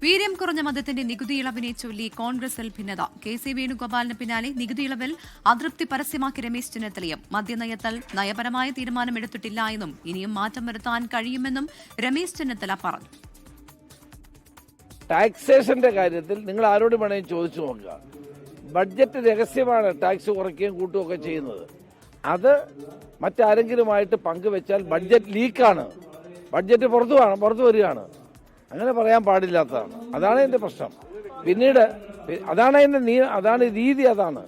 വീര്യം കുറഞ്ഞ മദ്യത്തിന്റെ നികുതി ഇളവിനെ ചൊല്ലി കോൺഗ്രസിൽ ഭിന്നത. കെ.സി. വേണുഗോപാലിന് പിന്നാലെ നികുതി ഇളവിൽ അതൃപ്തി പരസ്യമാക്കി രമേശ് ചെന്നിത്തലയും. മദ്യനയത്തിൽ നയപരമായ തീരുമാനമെടുത്തിട്ടില്ല എന്നും ഇനിയും മാറ്റം വരുത്താൻ കഴിയുമെന്നും രമേശ് ചെന്നിത്തല പറഞ്ഞു. ടാക്സേഷന്റെ കാര്യത്തിൽ നിങ്ങൾ ആരോട് വേണമെങ്കിൽ ചോദിച്ചു നോക്കുക. ബഡ്ജറ്റ് രഹസ്യമാണ് ടാക്സ് കുറയ്ക്കുകയും കൂട്ടുകയൊക്കെ ചെയ്യുന്നത്. അത് മറ്റാരെങ്കിലുമായിട്ട് പങ്കുവെച്ചാൽ ബഡ്ജറ്റ് ലീക്കാണ്, ബഡ്ജറ്റ് പുറത്തു വരികയാണ്. അങ്ങനെ പറയാൻ പാടില്ലാത്തതാണ്. അതാണ് എന്റെ പ്രശ്നം. പിന്നീട് അതാണ് രീതി. അതാണ്.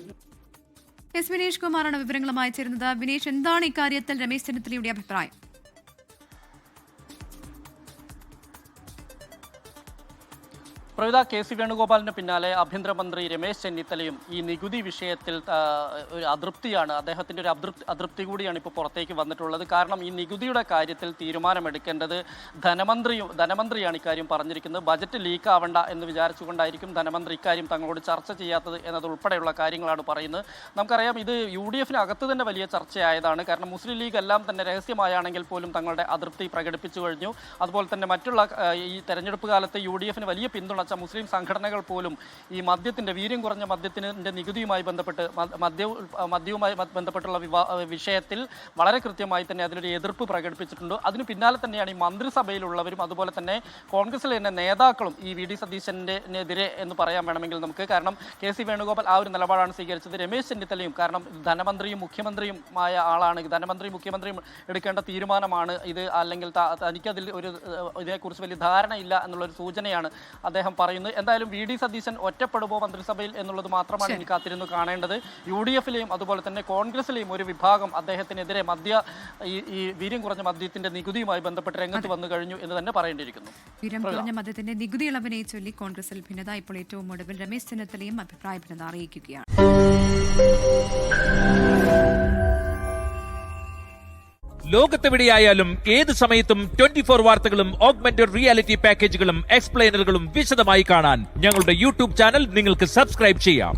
എസ് വിനേഷ് കുമാറാണ് വിവരങ്ങളുമായി ചേരുന്നത്. വിനേഷ്, എന്താണ് ഇക്കാര്യത്തിൽ രമേശ് ചെന്നിത്തലയുടെ അഭിപ്രായം? പ്രവിത, കെ.സി. വേണുഗോപാലിന് പിന്നാലെ ആഭ്യന്തരമന്ത്രി രമേശ് ചെന്നിത്തലയും ഈ നികുതി വിഷയത്തിൽ ഒരു അതൃപ്തിയാണ്, അദ്ദേഹത്തിൻ്റെ ഒരു അതൃപ്തി കൂടിയാണ് ഇപ്പോൾ പുറത്തേക്ക് വന്നിട്ടുള്ളത്. കാരണം ഈ നികുതിയുടെ കാര്യത്തിൽ തീരുമാനമെടുക്കേണ്ടത് ധനമന്ത്രിയാണ് ഇക്കാര്യം പറഞ്ഞിരിക്കുന്നത്. ബജറ്റ് ലീക്ക് ആവണ്ട എന്ന് വിചാരിച്ചുകൊണ്ടായിരിക്കും ധനമന്ത്രി ഇക്കാര്യം തങ്ങളോട് ചർച്ച ചെയ്യാത്തത് എന്നതുൾപ്പെടെയുള്ള കാര്യങ്ങളാണ് പറയുന്നത്. നമുക്കറിയാം, ഇത് UDF-നകത്ത് തന്നെ വലിയ ചർച്ചയായതാണ്. കാരണം മുസ്ലിം ലീഗ് എല്ലാം തന്നെ രഹസ്യമായാണെങ്കിൽ പോലും തങ്ങളുടെ അതൃപ്തി പ്രകടിപ്പിച്ചു കഴിഞ്ഞു. അതുപോലെ തന്നെ മറ്റുള്ള ഈ തെരഞ്ഞെടുപ്പ് കാലത്ത് UDF-ന് വലിയ പിന്തുണ മുസ്ലിം സംഘടനകൾ പോലും ഈ വീര്യം കുറഞ്ഞ മദ്യത്തിന്റെ നികുതിയുമായി ബന്ധപ്പെട്ട് മദ്യവുമായി ബന്ധപ്പെട്ടുള്ള വിഷയത്തിൽ വളരെ കൃത്യമായി തന്നെ അതിലൊരു എതിർപ്പ് പ്രകടിപ്പിച്ചിട്ടുണ്ട്. അതിന് പിന്നാലെ തന്നെയാണ് ഈ മന്ത്രിസഭയിലുള്ളവരും അതുപോലെ തന്നെ കോൺഗ്രസിലെ തന്നെ നേതാക്കളും ഈ VD സതീശനെതിരെ എന്ന് പറയാൻ വേണമെങ്കിൽ നമുക്ക്. കാരണം കെ.സി. വേണുഗോപാൽ ആ ഒരു നിലപാടാണ് സ്വീകരിച്ചത്. രമേശ് ചെന്നിത്തലയും, കാരണം ധനമന്ത്രിയും മുഖ്യമന്ത്രിയുമായ ആളാണ്, മുഖ്യമന്ത്രിയും എടുക്കേണ്ട തീരുമാനമാണ് ഇത്, അല്ലെങ്കിൽ തനിക്കതിൽ ഇതിനെക്കുറിച്ച് വലിയ ധാരണയില്ല എന്നുള്ളൊരു സൂചനയാണ് അദ്ദേഹം പറയുന്നത്. എന്തായാലും VD സതീശൻ ഒറ്റപ്പെടുമോ മന്ത്രിസഭയിൽ എന്നുള്ളത് മാത്രമാണ് എനിക്ക് കാത്തിരുന്നു കാണേണ്ടത്. UDF-ലെയും അതുപോലെ തന്നെ കോൺഗ്രസിലെയും ഒരു വിഭാഗം അദ്ദേഹത്തിനെതിരെ ഈ വീര്യം കുറഞ്ഞ മദ്യത്തിന്റെ നികുതിയുമായി ബന്ധപ്പെട്ട് രംഗത്ത് വന്നു കഴിഞ്ഞു എന്ന് തന്നെ പറയേണ്ടിയിരിക്കുന്നു. വീര്യം കുറഞ്ഞ മദ്യത്തിന്റെ നികുതി ഇളവിനെ ചൊല്ലി കോൺഗ്രസിൽ ഭിന്നത. ഇപ്പോൾ ഏറ്റവും ഒടുവിൽ രമേശ് ചെന്നിത്തലയും അഭിപ്രായ ഭിന്നത അറിയിക്കുകയാണ്. ലോകത്തെവിടെയായാലും ഏത് സമയത്തും 24 വാർത്തകളും ഓഗ്മെന്റഡ് റിയാലിറ്റി പാക്കേജുകളും എക്സ്പ്ലെയിനറുകളും വിശദമായി കാണാൻ ഞങ്ങളുടെ YouTube ചാനൽ നിങ്ങൾക്ക് സബ്സ്ക്രൈബ് ചെയ്യാം.